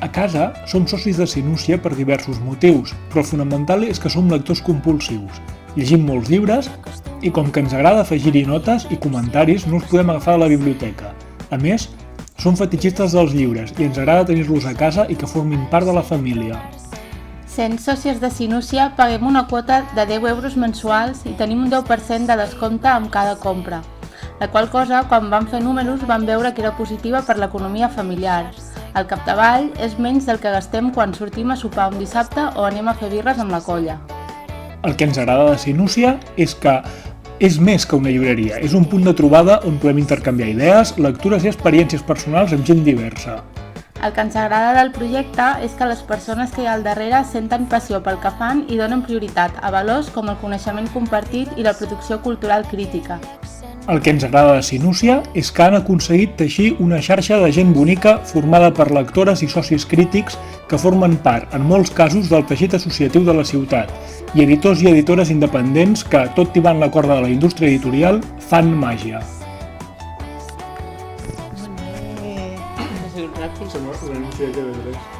A casa som socis de Sinúcia per diversos motius, però el fonamental és que som lectors compulsius. Llegim molts llibres i com que ens agrada afegir-hi notes i comentaris no els podem agafar de la biblioteca. A més, som fetitxistes dels llibres i ens agrada tenir-los a casa i que formin part de la família. Sent sòcies de Sinúcia, paguem una quota de 10 euros mensuals i tenim un 10% de descompte amb cada compra. La qual cosa, quan vam fer números, vam veure que era positiva per l'economia familiar. Al capdavall, és menys del que gastem quan sortim a sopar un dissabte o anem a fer birres amb la colla. El que ens agrada de Sinúcia és que és més que una llibreria, és un punt de trobada on podem intercanviar idees, lectures i experiències personals amb gent diversa. El que ens agrada del projecte és que les persones que hi ha al darrere senten passió pel que fan i donen prioritat a valors com el coneixement compartit i la producció cultural crítica. El que ens agrada de Sinúcia és que han aconseguit teixir una xarxa de gent bonica formada per lectores i socis crítics que formen part, en molts casos, del teixit associatiu de la ciutat i editors i editores independents que, tot tibant la corda de la indústria editorial, fan màgia. Ha sigut ràpid. Sembla un anunci de TV3.